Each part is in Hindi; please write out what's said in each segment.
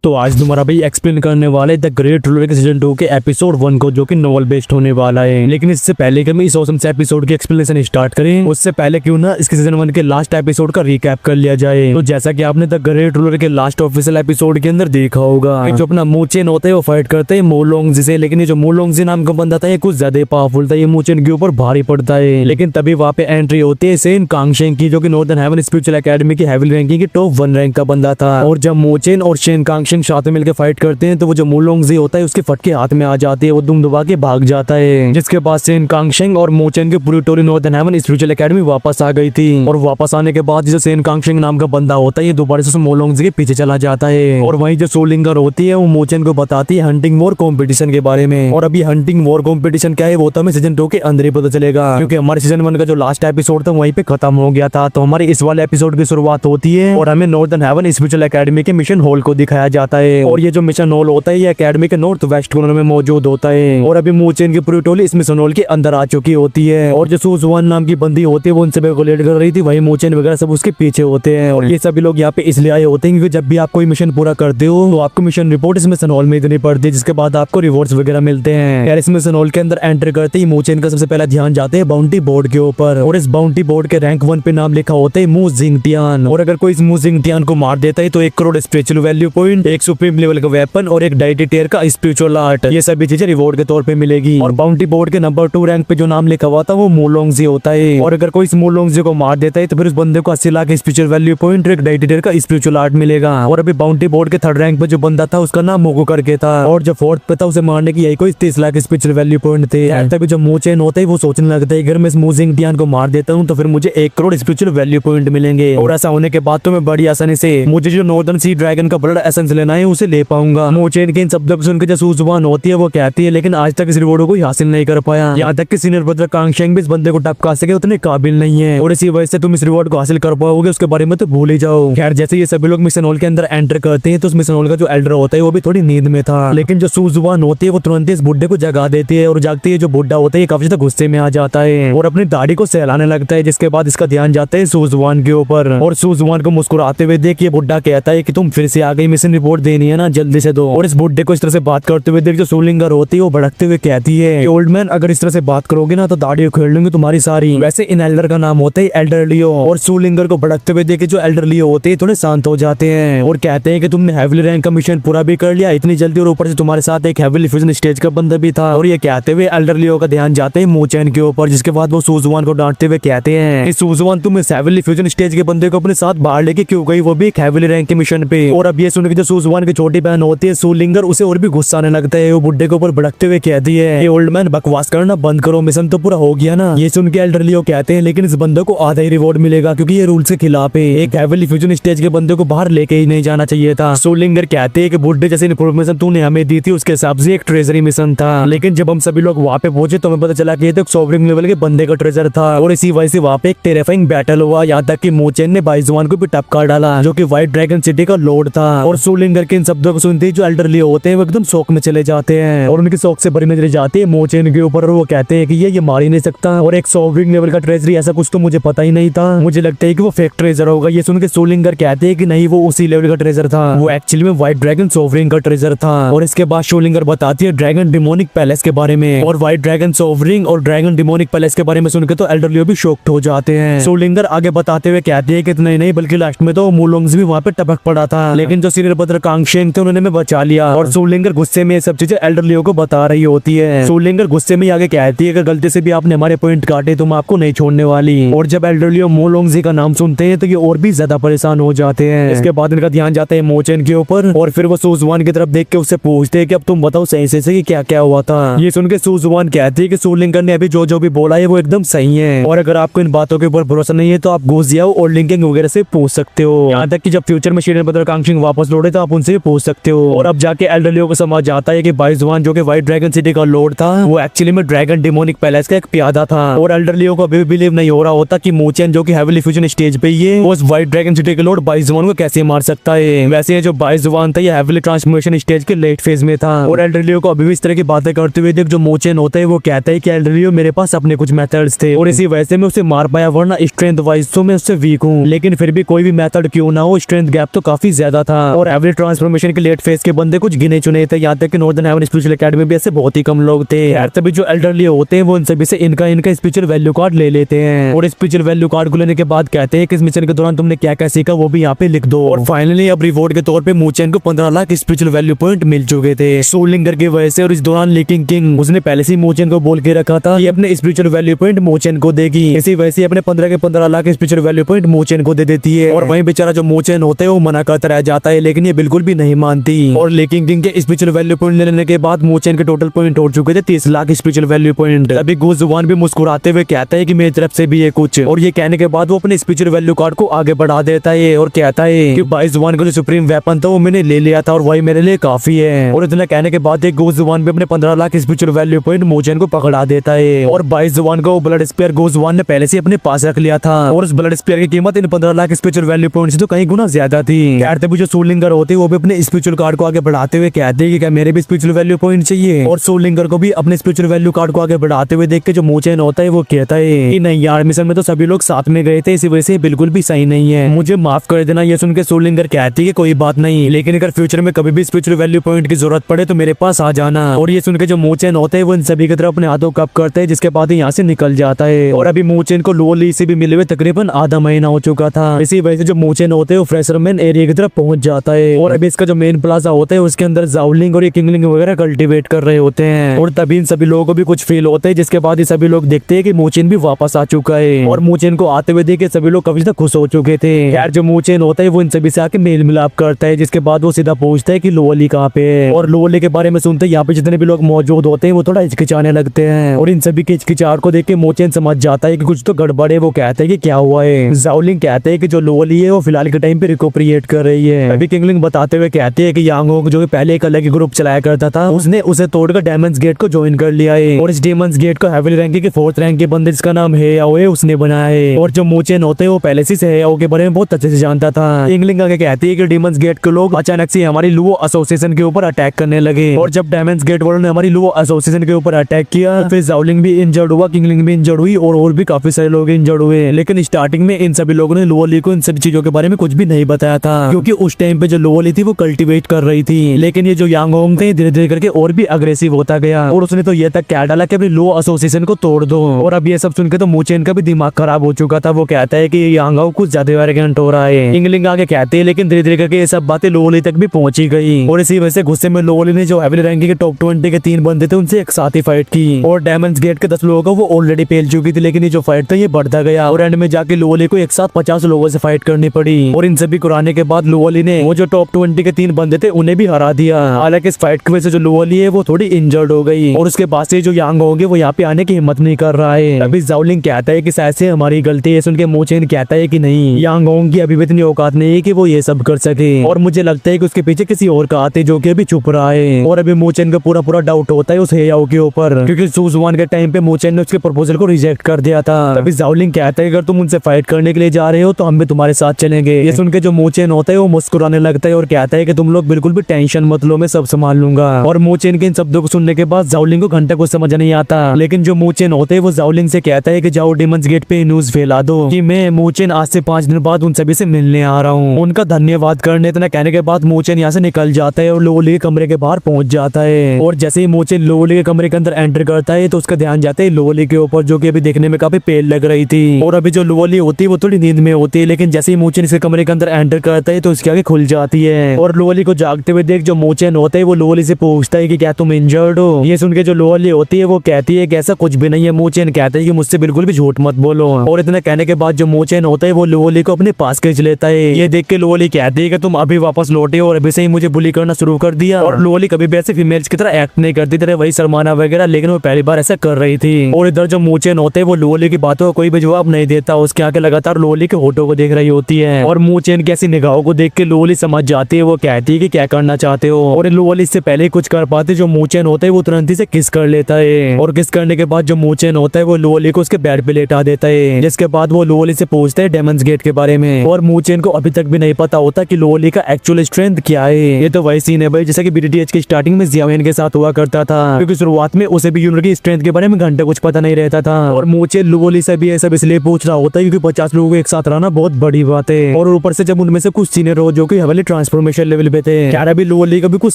तो आज तुम्हारा भाई एक्सप्लेन करने वाले द ग्रेट रूलर के सीजन 2 के एपिसोड 1 को, जो कि नोवेल बेस्ड होने वाला है। लेकिन इससे पहले कि हम इस ऑसम से एपिसोड की एक्सप्लेनेशन स्टार्ट करें, उससे पहले क्यों ना इसके सीजन 1 के लास्ट एपिसोड का रिकैप कर लिया जाए। तो जैसा कि आपने द ग्रेट रूलर के लास्ट ऑफिशियल एपिसोड के अंदर देखा होगा, जो अपना मूचेन होता है वो फाइट करते हैं मोलोंगजी से। लेकिन ये जो मोलोंगजी नाम का बंदा था ये कुछ ज्यादा पावरफुल था, ये मूचेन के ऊपर भारी पड़ता है। लेकिन तभी वहाँ पे एंट्री होती है सेन कांगशेंग की, जो कि नॉर्दर्न हेवन स्पिरिचुअल एकेडमी की हेवी रैंकिंग की टॉप 1 रैंक का बंदा था। और जब मूचेन और शेन कांगशेंग साथ में मिलकर फाइट करते हैं तो वो जो मोलोंगजी होता है उसके फटके हाथ में आ जाती है, वो दुम दबा के भाग जाता है। जिसके बाद सेन कांगशेंग और मूचेन की पूरी टोरी नॉर्दर्न हेवन स्पिरिचुअल एकेडमी वापस आ गई थी। और वापस आने के बाद जो सेन कांगशेंग नाम का बंदा होता है ये दोबारा से मोलोंगजी के पीछे चला जाता है। और वहीं जो सोलिंगर होती है वो मूचेन को बताती है हंटिंग वॉर कॉम्पिटिशन के बारे में। और अभी हंटिंग वॉर कॉम्पिटिशन क्या है वो तो हमें सीजन 2 के अंदर ही पता चलेगा, क्योंकि हमारे सीजन 1 का जो लास्ट एपिसोड था वहीं पे खत्म हो गया था। तो हमारे इस वाले एपिसोड की शुरुआत होती है और हमें नॉर्दर्न हेवन स्पिरिचुअल एकेडमी के मिशन हॉल को दिखाया जाता है। और ये जो मिशन हॉल होता है ये एकेडमी के नॉर्थ वेस्ट कॉर्नर में मौजूद होता है। और अभी मूचेन की पूरी टोली इस मिशन हॉल के अंदर आ चुकी होती है। और जो सूजवान नाम की बंदी होती है वो उनसे लेट कर रही थी, वही मूचेन वगैरह सब उसके पीछे होते हैं। और ये सभी लोग यहाँ पे इसलिए आए होते हैं क्योंकि जब भी आप कोई मिशन पूरा करते हो तो आपको मिशन रिपोर्ट इस मिशन हॉल में देनी पड़ती है, जिसके बाद आपको रिवॉर्ड्स वगैरह मिलते हैं। यार इस मिशन हॉल के अंदर एंटर करते ही मूचेन का सबसे पहला ध्यान जाते हैं बाउंटी बोर्ड के ऊपर। और इस बाउंटी बोर्ड के रैंक 1 पे नाम लिखा होता है मू जिंगटियान। और अगर कोई इस मू जिंगटियान को मार देता है तो 1 करोड़ स्पिरिचुअल वैल्यू पॉइंट, एक सुप्रीम लेवल का वेपन और एक डाइटेटियर का स्पिरिचुअल आर्ट, ये सभी चीजें रिवॉर्ड के तौर पे मिलेगी। और बाउंटी बोर्ड के नंबर 2 रैंक पे जो नाम लिखा हुआ था वो मोलोंगजी होता है। और अगर कोई इस मोलोंगजी को मार देता है तो फिर उस बंदे को 80 लाख स्पिरिचुअल वैल्यू पॉइंट और एक डाइटेटियर का स्पिरिचुअल आर्ट मिलेगा। और अभी बाउंटी बोर्ड के 3rd रैंक पे जो बंदा था उसका नाम मोगो करके था। और जो 4th पे था उसे मारने की यही कोई 30 लाख स्पिरिचुअल वैल्यू पॉइंट थे। तभी जो मूचेन होता है वो सोचने लगता है अगर मैं इस मूजिंगटियान को मार देता हूँ तो फिर मुझे 1 करोड़ स्पिरिचुअल वैल्यू पॉइंट मिलेंगे। और ऐसा होने के बाद तो मैं बड़ी आसानी से मुझे जो नॉर्दर्न सी ड्रैगन का ब्लड एसेंस लेना है उसे ले पाऊंगा। मूचेन के इन शब्दों को सुनकर जो सूजवान होती है वो कहती है लेकिन आज तक इस रिवॉर्ड को हासिल नहीं कर पाया। यहाँ तक कि सीनियर ब्रदर कांगशेंग भी इस बंदे को टपका सके उतने काबिल नहीं है। और इसी वजह से तुम इस रिवॉर्ड को हासिल कर पाओगे उसके बारे में तो भूल ही जाओ। खैर जैसे ये सभी लोग मिशन हॉल के अंदर एंटर करते हैं तो उस मिशन हॉल का जो एल्डर होता है वो भी थोड़ी नींद में था। लेकिन जो सूजवान होती है वो तुरंत इस बुड्ढे को जगा देती है। और जागती है जो बुड्ढा होता है काफी ज्यादा गुस्से में आ जाता है और अपनी दाढ़ी को सहलाने लगता है, जिसके बाद इसका ध्यान जाता है सूजवान के ऊपर। और सूजवान को मुस्कुराते हुए देख ये बुड्ढा कहता है कि तुम फिर से आ गई, मिशन रिपोर्ट देनी है ना, जल्दी से दो। और इस बुड्ढे को इस तरह से बात करते हुए देख जो सोलिंगर होती है वो भड़कते हुए कहती है ओल्ड मैन अगर इस तरह से बात करोगे ना तो दाढ़ी उखेड़ लूंगी तुम्हारी सारी। वैसे इन एल्डर का नाम होता है एल्डर लियो। और सोलिंगर को भड़कते हुए देखे जो एल्डर लियो होते हैं थोड़े शांत हो जाते हैं और कहते हैं कि तुमने हेवीली रैंक का मिशन पूरा भी कर लिया इतनी जल्दी, और ऊपर से तुम्हारे साथ एक हेवीली फ्यूजन स्टेज का बंदा भी था। और ये कहते हुए एल्डर लियो का ध्यान जाते हैं मूचेन के ऊपर, जिसके बाद वो सूजवान को डांटते हुए कहते हैं सूजवान तुम इस हेवीली फ्यूजन स्टेज के बंदे को अपने साथ बाहर लेके क्यों गई, वो भी एक हेवीली रैंक के मिशन पे। और अब ये सुन के जो सूजवान की छोटी बहन होती है सोलिंगर उसे और भी गुस्सा आने लगता है। वो बुड्ढे के ऊपर भड़कते हुए कहती है ओल्ड मैन बकवास करना बंद करो, मिशन तो पूरा हो गया ना। ये सुन के एल्डर लियो कहते हैं लेकिन इस बंदे को आधा ही रिवॉर्ड मिलेगा क्योंकि ये रूल से खिलाफ है, एक हेवीली फ्यूजन स्टेज के बंदे को बाहर लेके ही नहीं जाना चाहिए था। सोलिंगर कहते हैं कि बुड्ढे जैसे इन्फॉर्मेशन तूने हमें दी थी उसके हिसाब से एक ट्रेजरी मिशन था, लेकिन जब हम सभी लोग वहाँ पे पहुंचे तो हमें पता चला कि ये तो सोवरिंग लेवल के बंदे का ट्रेजर था। और इसी वजह से वहाँ पे एक टेरिफाइंग बैटल हुआ, यहाँ तक कि मूचेन ने बाइजुआन को भी टपका डाला जो कि व्हाइट ड्रैगन सिटी का लॉर्ड था। और सोलिंगर के इन शब्दों को सुनते ही जो एल्डर लियो होते हैं वो एकदम शौक में चले जाते हैं और उनकी शौक से भरी नजर जाती है मूचेन के ऊपर। और वो कहते हैं कि ये मार ही नहीं सकता और एक सोवरिंग लेवल का ट्रेजरी ऐसा कुछ तो मुझे पता ही नहीं था, मुझे लगता है कि वो फेक ट्रेजर होगा। ये सुन के सोलिंगर कहते हैं कि नहीं वो उसी लेवल का ट्रेजर था, वो एक्चुअली में व्हाइट ड्रैगन सोवरिंग का ट्रेजर था। और इसके बाद सोलिंगर बताती है ड्रैगन डिमोनिक पैलेस के बारे में। और व्हाइट ड्रैगन सोवरिंग और ड्रैगन डिमोनिक पैलेस के बारे में सुनकर तो एल्डर लियो भी शॉक्ड हो जाते हैं। सोलिंगर आगे बताते हुए कहते हैं कि नहीं बल्कि लास्ट में तो मोलोंगजी भी वहाँ पे टपक पड़ा था, लेकिन जो सीनियर ब्रदर कांगशेंग थे उन्होंने बचा लिया। और सोलिंगर गुस्से में सब चीजें एल्डर लियो को बता रही होती है। सोलिंगर गुस्से में आगे कहती है कि गलती से भी आपने हमारे पॉइंट काटे तो मैं आपको नहीं छोड़ने वाली। और जब एल्डर लियो मोलोंगजी का नाम सुनते हैं तो ये और भी ज्यादा परेशान हो जाते हैं। इसके बाद इनका ध्यान जाता है मूचेन के ऊपर और फिर वो सूजवान की तरफ देख के उससे पूछते हैं कि अब तुम बताओ सही से कि क्या क्या हुआ था। ये सुन के सूजवान कहती है कि सोलिंगर ने अभी जो भी बोला है वो एकदम सही है और अगर आपको इन बातों के ऊपर भरोसा नहीं है तो आप घुस जाओ और लिंकिंग वगैरह से पूछ सकते हो। यहाँ तक कि जब फ्यूचर में सीनियर ब्रदर कांगशेंग वापस लौटे तो आप उनसे भी पूछ सकते हो। और अब जाके एल्डर लियो को समझ जाता है कि बाइजुआन जो कि व्हाइट ड्रैगन सिटी का लॉर्ड था वो एक्चुअली में ड्रैगन डिमोनिक पैलेस का एक प्यादा था। और एल्डर लियो को अभी भी बिलीव नहीं हो रहा होता कि मूचेन जो कि हेवीली फ्यूजन स्टेज पे ही है वो उस व्हाइट ड्रैगन सिटी के लॉर्ड बाइजुआन को कैसे मार सकता है। वैसे जो बाइजुआन था ये हेवीली ट्रांसफॉर्मेशन स्टेज के लेट फेज में था। और एल्डर लियो को अभी भी इस तरह की बातें करते हुए देख जो मूचेन होता है वो कहता है कि एल्डर लियो मेरे पास अपने कुछ मेथड्स थे और इसी वजह से मैं उसे मार पाया, वरना स्ट्रेंथ वाइज तो मैं उससे वीक हूँ, लेकिन फिर भी कोई भी मेथड क्यों ना हो स्ट्रेंथ गैप तो काफी ज्यादा था। और एवरी ट्रांसफॉर्मेशन के लेट फेज के बंदे कुछ गिने चुने थे, यहाँ तक कि नॉर्दर्न हेवन स्पिरिचुअल एकेडमी भी ऐसे बहुत ही कम लोग थे यार। तभी जो एल्डरली होते हैं वो उन सभी से इनका स्पिरिचुअल वैल्यू कार्ड ले लेते हैं और स्पिरिचुअल वैल्यू कार्ड को लेने के बाद कहते हैं कि इस मिशन के दौरान तुमने क्या क्या सीखा वो भी यहाँ पे लिख दो। और फाइनली अब रिवॉर्ड के तौर पे मूचेन को 15 लाख स्पिरिचुअल वैल्यू पॉइंट मिल चुके थे सोलिंगर की वजह से। और इस दौरान लीकिंग किंग उसने पहले से मूचेन को बोल के रखा था कि अपने स्पिरिचुअल वैल्यू पॉइंट मूचेन को देगी, इसी वजह से अपने 15 के 15 लाख स्पिरिचुअल वैल्यू पॉइंट मूचेन को दे देती है। और वहीं बेचारा जो मूचेन होता है वो मना करता रह जाता है, लेकिन ये बिल्कुल भी नहीं मानती। और लीकिंग किंग के स्पिरिचुअल वैल्यू पॉइंट लेने के बाद मूचेन के टोटल पॉइंट हो चुके थे 30 लाख स्पिरिचुअल वैल्यू पॉइंट। अभी गूज जुबान भी मुस्कुराते हुए कहता है कि मेरी तरफ से भी है कुछ, और ये कहने के बाद वो अपने स्पिरिचुअल वैल्यू कार्ड को आगे बढ़ा देता है और कहता है कि 22 जुबान का जो सुप्रीम वेपन था वो मैंने ले लिया था और वही मेरे लिए काफी है। और इतना कहने के बाद एक गूज जुबान भी अपने 15 लाख स्पिरिचुअल वैल्यू पॉइंट मूचेन को पकड़ा देता है। और 22 जुबान का वो ब्लड स्पेयर गूज जुबान ने पहले से अपने पास रख लिया था और उस ब्लड स्पेयर की कीमत इन 15 लाख स्पिरिचुअल वैल्यू पॉइंट से तो कहीं गुना ज्यादा थी। यार तभी जो सोलिंगर होते हैं वो भी अपने स्पिरिचुअल कार्ड को आगे बढ़ाते हुए कहते हैं कि क्या मेरे भी स्पिरिचुअल वैल्यू पॉइंट चाहिए। और सोलिंगर को भी अपने स्पिरिचुअल वैल्यू कार्ड को आगे बढ़ाते हुए देख के जो मूचेन होता है वो कहता है कि नहीं यार, मिशन में तो सभी लोग साथ में गए थे, इसी वजह से बिल्कुल भी सही नहीं है, मुझे माफ कर देना। ये सुन के सोलिंगर कहती है कोई बात नहीं, लेकिन अगर फ्यूचर में कभी भी स्पिरिचुअल वैल्यू पॉइंट की जरूरत पड़े तो मेरे पास आ जाना। और ये सुन के जो मूचेन होते हैं वो इन सभी की तरफ अपने हाथों कप करते हैं, जिसके बाद यहाँ से निकल जाता है। और अभी मूचेन को लोली से भी मिले हुए तकरीबन आधा महीना हो चुका था, इसी वजह से जो मूचेन होते हैं वो फ्रेशरमैन एरिया की तरफ पहुंच जाता है। और अभी इसका जो मेन प्लाजा होता है उसके अंदर जावलिंग और ये किंगलिंग वगैरह कल्टीवेट कर रहे होते हैं। और तभी इन सभी लोगों को भी कुछ फील होता है, जिसके बाद ये सभी लोग देखते हैं कि मूचेन भी वापस आ चुका है। और मूचेन को आते हुए देख के सभी लोग काफी ज्यादा खुश हो चुके थे। यार जो मूचेन होता है वो इन सभी से आके मेल मिलाप करता है, जिसके बाद वो सीधा पूछता है कि लोली कहाँ पे है। और लोली के बारे में सुनते यहाँ पे जितने भी लोग मौजूद होते हैं वो थोड़ा हिचकिचाने लगते हैं। और इन सभी के हिचकिचाहट को देख के मूचेन समझ जाता है कि कुछ तो गड़बड़ है। वो कहते हैं कि क्या हुआ है। जावलिंग कहते हैं कि जो लोली है वो फिलहाल के टाइम पे रिकोपरिएट कर रही है। अभी किंगलिंग बताते हुए कहते हैं कि यांगोंग जो पहले एक अलग ग्रुप चलाया करता था उसने उसे तोड़कर डायमंड्स गेट को ज्वाइन कर लिया है। और इस डायमंड्स गेट को हेवली रैंक के 4th रैंक के बंदे जिसका नाम है उसने बनाया है। और जो मूचेन होते हैं वो पहले से हेयाओ के बारे में बहुत अच्छे से जानता था। किंगलिंग आगे कहती है कि डायमंड्स गेट के लोग अचानक से हमारी लुओ एसोसिएशन के ऊपर अटैक करने लगे। और जब डायमंड्स गेट वालों ने हमारी लुओ एसोसिएशन के ऊपर अटैक किया फिर जावलिंग भी इंजर्ड हुआ, किंगलिंग भी इंजर्ड हुई और भी काफी सारे लोग इंजर्ड हुए। लेकिन स्टार्टिंग में इन सभी लोगों ने लोली को इन सभी चीजों के बारे में कुछ भी नहीं बताया था, क्योंकि उस टाइम पे जो लोली थी वो कल्टीवेट कर रही थी। लेकिन ये जो यांगोंग थे धीरे धीरे करके और भी अग्रेसिव होता गया और उसने तो ये तक कह डाला कि अपनी लो एसोसिएशन को तोड़ दो। और अब ये सब सुनकर तो मूचेन का भी दिमाग खराब हो चुका था। वो कहता है कि यांगोंग कुछ ज्यादा एरोगेंट हो रहा है। किंगलिंग आगे कहते हैं, लेकिन धीरे धीरे करके ये सब बातें लोली तक भी पहुंची गई। और इसी वजह से गुस्से में लोली ने जो हेवली रैंकिंग के टॉप 20 के 3 बंदे थे उनसे एक साथ ही फाइट की। और डायमंड्स गेट के 10 लोगों को वो ऑलरेडी पेल चुकी थी, लेकिन ये जो फाइट था ये बढ़ता गया और एंड में जाके लोली को एक साथ 50 लोगों से फाइट करनी पड़ी। और इन सभी को हराने के बाद लोली ने वो जो टॉप 20 के 3 बंदे थे उन्हें भी हरा दिया। हालांकि इस फाइट की वजह से जो लोली है वो थोड़ी इंजर्ड हो गई और उसके बाद से जो यांग होंगे वो यहाँ पे आने की हिम्मत नहीं कर रहा है। अभी जावलिंग कहता है कि शायद से हमारी गलती है। सुन के मूचेन कहता है कि नहीं, यांग होंग की अभी भी इतनी औकात नहीं है कि वो ये सब कर सके और मुझे लगता है कि उसके पीछे किसी और का हाथ है जो कि अभी छुप रहा है। और अभी मूचेन का पूरा डाउट होता है उस हेयाओ के ऊपर, क्योंकि सुजुआन के टाइम पे मूचेन ने उसके प्रपोजल को रिजेक्ट कर दिया था। अभी जावलिंग कहता है अगर तुम उनसे फाइट करने के लिए जा रहे हो तो हम भी तुम्हारे साथ चलेंगे। ये सुन के जो मूचेन होता है वो मुस्कुराने लगता है और कहता है कि तुम लोग बिल्कुल भी टेंशन मत लो, मैं सब संभाल लूंगा। और मूचेन के इन शब्दों को सुनने के बाद जावलिंग को घंटे को समझ नहीं आता, लेकिन जो मूचेन होते हैं वो जावलिंग से कहता है कि जाओ डेमंस गेट पे न्यूज फैला दो कि मैं मूचेन आज से 5 दिन बाद उन सभी से मिलने आ रहा हूँ। उनका धन्यवाद करने इतना कहने के बाद मूचेन यहाँ से निकल जाता है और लोली के कमरे के बाहर पहुंच जाता है। और जैसे ही मूचेन लोली के कमरे के अंदर एंटर करता है तो उसका ध्यान जाता है लोली के ऊपर, जो कि अभी देखने में काफी पेल लग रही थी। और अभी जो लोली होती है वो थोड़ी नींद में होती है, लेकिन जैसे ही मूचेन इसके कमरे के अंदर एंटर करता है तो उसकी आगे खुल जाती है। और लोली को जागते हुए देख जो मूचेन होता है वो लोली से पूछता है कि क्या तुम इंजर्ड हो। ये सुन के जो लोली होती है वो कहती है कि ऐसा कुछ भी नहीं है। मूचेन कहता है कि मुझसे बिल्कुल भी झूठ मत बोलो। और इतना कहने के बाद जो मूचेन होता है वो लोली को अपने पास खींच लेता है। ये देख के लोली कहती है कि तुम अभी वापस लौटे और अभी से ही मुझे बुली करना शुरू कर दिया। और लोली कभी भी ऐसे फीमेल्स की तरह एक्ट नहीं करती तरह वही शर्माना वगैरह, लेकिन वो पहली बार ऐसा कर रही थी। और इधर जो मूचेन होते हैं वो लोली की बातों का कोई भी जवाब नहीं देता, उसके आगे लगातार लोली के होठों को देख रही होती है। और मूचेन की ऐसी निगाहों को देख के लोली समझ जाती है, वो कहती है कि क्या करना चाहते हो। और लोली इससे पहले कुछ कर पाते जो मूचेन होता है वो तुरंत ही से किस कर लेता है। और किस करने के बाद जो मूचेन होता है वो लोली को उसके बेड पे लेटा देता है, जिसके बाद वो लोली से पूछता है डेमंस गेट के बारे में। और मूचेन को अभी तक भी नहीं पता होता कि लोली का एक्चुअल स्ट्रेंथ क्या है। ये तो वही सीन है भाई जैसा कि बीटीएच की स्टार्टिंग में जियावेन के साथ हुआ करता था, क्योंकि शुरुआत में उसे भी यूनिट की स्ट्रेंथ के बारे में घंटे कुछ पता नहीं रहता था। और मूचेन लोली से भी ये सब इसलिए पूछ रहा होता है क्योंकि 50 लोगों को एक साथ रहना बहुत बड़ी बात है। और ऊपर से जब उनमें से कुछ सीनियर हो जो कि हवेली ट्रांसफॉर्मेशन लेवल पे थे। यार अभी लोली का भी कुछ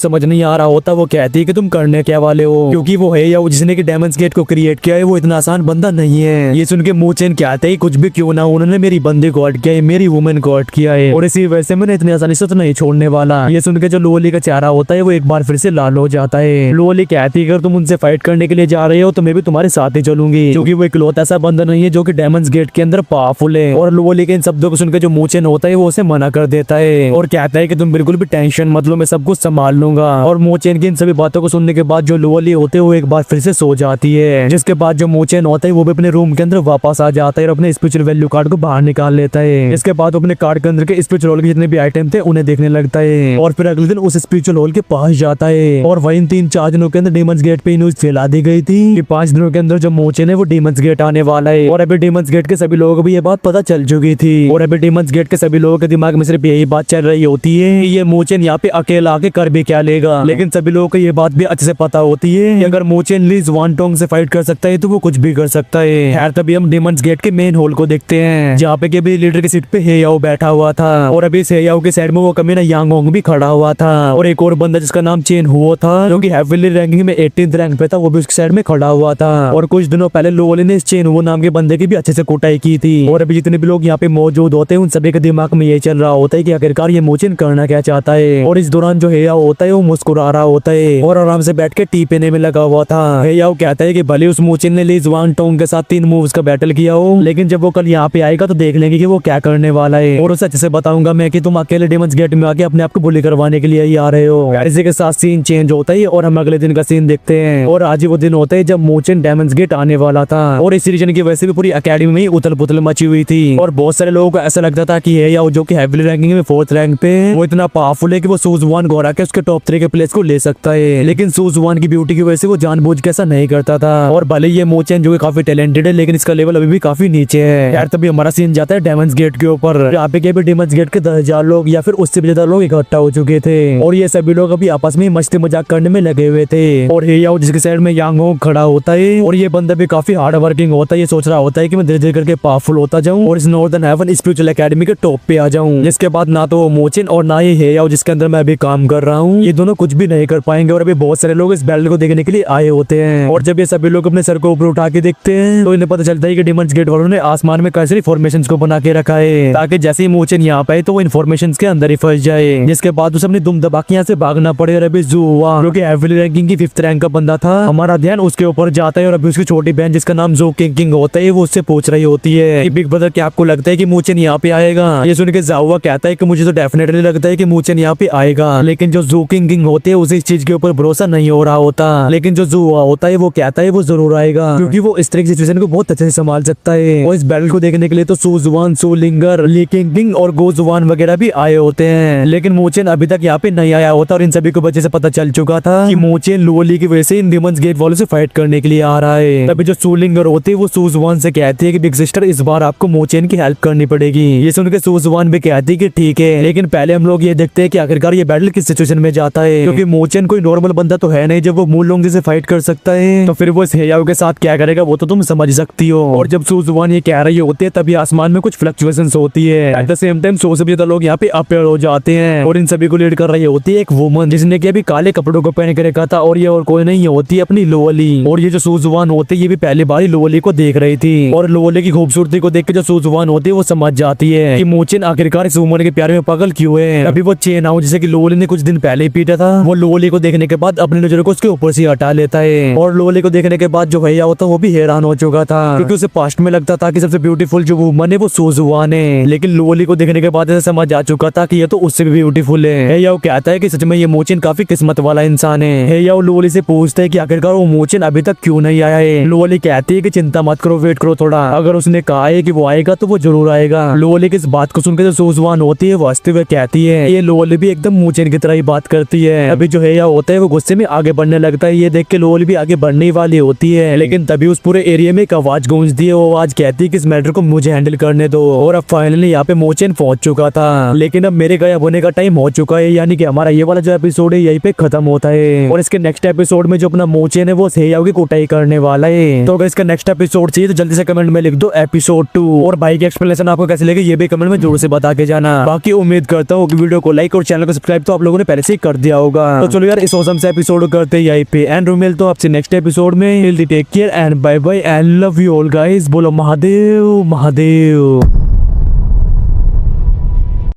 समझ नहीं आ रहा होता, वो कहती है कि तुम करने क्या वाले हो, क्योंकि वो है या वो जिसने कि डेमंस गेट को क्रिएट किया है वो इतना आसान बंदा नहीं है। ये सुन के मूचेन कहते हैं कुछ भी क्यों ना उन्होंने मेरी बंदी को हट किया है, मेरी वुमेन को हट किया है, और इसी वजह से मैंने इतनी आसानी से तो नहीं छोड़ने वाला। ये सुन के जो लोली का चेहरा होता है वो एक बार फिर से लाल हो जाता है। लोली कहती है अगर तुम उनसे फाइट करने के लिए जा रहे हो तो मैं भी तुम्हारे साथ ही चलूंगी, क्योंकि वो इकलौता ऐसा बंदा नहीं है जो कि डेमंस गेट के अंदर पावरफुल है। और लोली के इन शब्दों को सुनकर जो मूचेन होता है वो उसे मना कर देता है और कहता है कि तुम बिल्कुल भी टेंशन मत लो, मैं सब कुछ संभाल लूंगा। और मूचेन की इन सभी बातों को सुनने के बाद जो लोली होते हैं वो एक बार फिर से सो जाती है, जिसके बाद जो मूचेन होता है वो भी अपने रूम के अंदर वापस आ जाता है और अपने स्पिरिचुअल वैल्यू कार्ड को बाहर निकाल लेता है। इसके बाद अपने कार्ड के अंदर के स्पिरिचुअल हॉल के जितने भी आइटम थे उन्हें देखने लगता है और फिर अगले दिन उस स्पिरिचुअल हॉल के पास जाता है। और वही 3-4 दिनों के अंदर डेमंस गेट पे न्यूज फैला दी गई थी कि 5 दिनों के अंदर जो मूचेन है वो डेमंस गेट आने वाला है। और अभी डेमंस गेट के सभी लोगों को भी ये बात पता चल चुकी थी और अभी डेमंस गेट के सभी लोगों के दिमाग में सिर्फ यही बात चल रही होती है कि ये मूचेन यहाँ पे अकेला आके कर भी क्या लेगा। लेकिन सभी लोगों को ये बात भी अच्छे से पता होती है कि अगर मूचेन ली ज़ुआनटोंग से फाइट कर सकता है तो वो कुछ भी कर सकता है। खैर तभी हम डेमंस गेट के मेन हॉल को देखते हैं जहाँ पे अभी लीडर की सीट पे हेयाओ बैठा हुआ था और अभी इस हेयाओ के साइड में वो कमीना यांगोंग भी खड़ा हुआ था और एक और बंदा जिसका नाम चेन हुआ था जो कि हेवीली रैंकिंग में 18th रैंक पे था वो भी उसके साइड में खड़ा हुआ था। और कुछ दिनों पहले लोली ने इस चेन हुआ नाम के बंदे की भी अच्छे से कुटाई की थी और अभी जितने भी लोग यहाँ पे मौजूद होते हैं उन सभी के दिमाग में ये चल रहा होता है कि आखिरकार ये मूचेन करना क्या चाहता है। और इस दौरान जो हेयाओ होता है वो मुस्कुरा रहा होता है और आराम से बैठ के टी पीने में लगा हुआ था। हेयाओ कहता है कि भले उस मूचेन ने ली ज़ुआनटोंग के साथ 3 मूव्स का बैटल किया हो, लेकिन जब वो कल यहाँ पे आएगा तो देख लेंगे कि वो क्या करने वाला है और उसे अच्छे से बताऊंगा मैं कि तुम अकेले डेमंस गेट में आके अपने आप को बुली करवाने के लिए ही आ रहे हो। इसी के साथ सीन चेंज होता है और हम अगले दिन का सीन देखते हैं और आज ही वो दिन होता है जब मूचेन डेमंस गेट आने वाला था और इस रीजन की वजह से भी पूरी अकेडमी में ही उथल पुथल मची हुई थी और बहुत सारे लोगों को ऐसा लगता था कि हेयाओ जो कि हेवीली रैंकिंग में 4th रैंक पे वो इतना पावरफुल है कि वो सूज़ुआन को हरा के उसके टॉप 3 के प्लेस को ले सकता है। लेकिन सूज़ुआन की ब्यूटी की वजह से वो जानबूझ के ऐसा नहीं करता था और भले ये मूचेन जो कि काफी टैलेंटेड है लेकिन इसका लेवल अभी भी काफी नीचे है। यार तभी हमारा सीन जाता है डेमंस गेट के ऊपर यहाँ पे क्या डेमंस गेट के 10,000 लोग या फिर उससे भी ज्यादा लोग इकट्ठा हो चुके थे और ये सभी लोग अभी आपस में मस्ती मजाक करने में लगे हुए थे। और हेयाओ जिसके साइड में यांगोंग खड़ा होता है और ये बंदा भी काफी हार्ड वर्किंग होता है, ये सोच रहा होता है कि मैं धीरे धीरे करके पावरफुल होता जाऊं और इस नॉर्दर्न हेवन स्पिरिचुअल एकेडमी के टॉप पे आ जाऊं। जिसके बाद ना तो मूचेन और ना ही हेयाओ जिसके अंदर मैं अभी काम कर रहा हूँ ये दोनों कुछ भी नहीं कर पाएंगे और अभी बहुत सारे लोग इस बैटल को देखने के लिए आए होते हैं। और जब ये सभी लोग अपने सर को ऊपर उठा के देखते हैं तो इन्हें पता चलता है कि डेमंस गेट वालों ने आसमान में कैसे फॉर्मेशन को बना के रखा है ताकि जैसे ही मूचेन यहाँ पे तो वो इन्फॉर्मेशन के अंदर ही फंस जाए। जिसके बाद उसे अपनी दुम दबा के यहाँ से भागना पड़े और अभी जुआ जो कि हेवीली रैंकिंग की 5th रैंक का बंदा था हमारा ध्यान उसके ऊपर जाता है और अभी उसकी छोटी बहन जिसका नाम जो किंग होता है वो उससे पूछ रही होती है कि बिग ब्रदर क्या आपको लगता है कि मूचेन यहाँ पे आएगा। ये सुन के जावा कहता है कि मुझे तो डेफिनेटली लगता है कि मूचेन यहाँ पे आएगा, लेकिन जो जू किंग होते हैं उसे इस चीज के ऊपर भरोसा नहीं हो रहा होता। लेकिन जो जुआ होता है वो कहता है वो जरूर आएगा क्योंकि वो इस तरह की सिचुएशन को बहुत अच्छे से संभाल सकता है। और इस बैटल को देखने के लिए तो सुजुआन, सुलिंगर, ली किंग और गोजुआन वगैरह भी आए होते हैं, लेकिन मूचेन अभी तक यहाँ पे नहीं आया होता और इन सभी को बच्चे से पता चल चुका था कि मूचेन लोली की वजह से इन डेमंस गेट वालों से फाइट करने के लिए आ रहा है। तभी जो सुलिंगर होती है वो सुजुआन से कहती है कि बिग सिस्टर इस बार आपको मूचेन की हेल्प करनी पड़ेगी। ये सुन के सुजुआन भी कहती है कि ठीक है, लेकिन पहले हम लोग ये देखते हैं कि आखिरकार ये बैटल किस सिचुएशन में जाता है, क्योंकि मूचेन कोई नॉर्मल बंदा तो है नहीं जब वो मूलोंग से फाइट कर सकता है तो फिर वो इस हेयाओ के साथ क्या करेगा वो तो तुम समझ सकती हो। और जब सुजुआन ये कह रही होती है तभी आसमान में कुछ फ्लक्चुएशंस होती है। एट द सेम टाइम 100 से भी ज्यादा लोग यहाँ पे अपेयर हो जाते हैं और इन सभी को लीड कर रही होती है एक वुमन जिसने कि अभी काले कपड़ों को पहन के रखा था और ये और कोई नहीं होती है अपनी लोली। और ये जो सुजुआन होती है ये भी पहली बार लोली को देख रही थी और लोली की खूबसूरती को देख के जो सुजुआन होती है वो समझ जाती है कि मूचेन आखिरकार इस वुमन के प्यार में पागल क्यों है। अभी वो चेन आओ जिसे कि लोली ने कुछ दिन पहले ही पीटा था वो लोली को देखने के बाद अपनी नजर को उसके ऊपर से हटा लेता है और लोली को देखने के बाद जो भैया होता वो भी हैरान हो चुका था क्योंकि उसे पास्ट में लगता था कि सबसे ब्यूटीफुल जो वुमन है वो सुजुआन है, लेकिन लोली को देखने के बाद ऐसा समझ आ चुका था कि ये तो उससे भी ब्यूटीफुल है। हेयाओ कहता है कि सच में ये मूचेन काफी किस्मत वाला इंसान है। हेयाओ लोली से पूछता है कि आखिरकार वो मूचेन अभी तक क्यों नहीं आया है। लोली कहती है कि चिंता मत करो, वेट करो थोड़ा, अगर उसने कहा है कि वो आएगा तो वो जरूर आएगा। लोली की इस बात को सुनकर जो सुजुआन होती है वो हंसते हुए कहती है ये लोली भी एकदम मूचेन की तरह ही बात करती है। अभी जो हेयाओ होता है वो गुस्से में आगे बढ़ने लगता है। ये देख के लोली भी आगे बढ़ने वाली होती है, लेकिन तभी उस पूरे एरिया में एक आवाज गूंजती है। वो आवाज कहती है कि इस मैटर को मुझे हैंडल करने दो। और अब फाइनली यहाँ पे मूचेन पहुंच चुका था, लेकिन अब मेरे गायब होने का टाइम हो चुका है, यानी कि हमारा ये वाला जो एपिसोड है यहीं पे खत्म होता है। और इसके नेक्स्ट एपिसोड में जो अपना मूचेन है वो हेयाओ की कुटाई करने वाला है। तो अगर इसका नेक्स्ट एपिसोड चाहिए तो जल्दी से कमेंट में लिख दो एपिसोड 2। और भाई की एक्सप्लेनेशन आपको कैसे लगे ये भी कमेंट में जरूर से बता के जाना। बाकी उम्मीद करता हूँ होगी वीडियो को लाइक और चैनल को सब्सक्राइब तो आप लोगों ने पहले से ही कर दिया होगा। तो चलो यार इस ऑसम से एपिसोड करते हैं यहीं पे एंड मिलते हैं आपसे नेक्स्ट एपिसोड में। Take care and bye bye and love you all guys. बोलो महादेव महादेव।